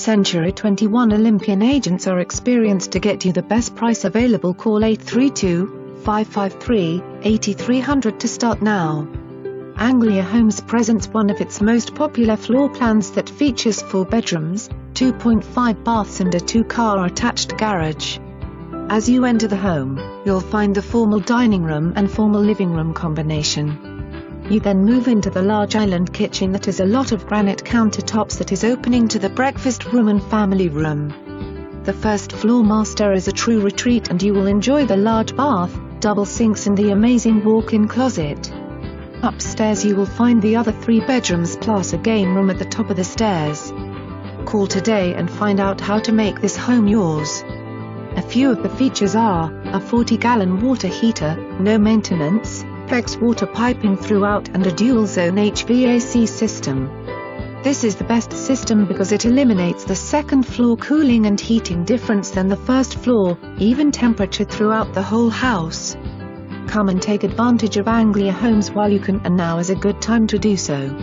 Century 21 Olympian agents are experienced to get you the best price available. Call 832-553-8300 to start now. Anglia Homes presents one of its most popular floor plans that features 4 bedrooms, 2.5 baths and a 2-car attached garage. As you enter the home, you'll find the formal dining room and formal living room combination. You then move into the large island kitchen that has a lot of granite countertops that is opening to the breakfast room and family room. The first floor master is a true retreat and you will enjoy the large bath, double sinks and the amazing walk-in closet. Upstairs you will find the other 3 bedrooms plus a game room at the top of the stairs. Call today and find out how to make this home yours. A few of the features are a 40-gallon water heater, no maintenance, PEX water piping throughout and a dual-zone HVAC system. This is the best system because it eliminates the second floor cooling and heating difference than the first floor, even temperature throughout the whole house. Come and take advantage of Anglia Homes while you can, and now is a good time to do so.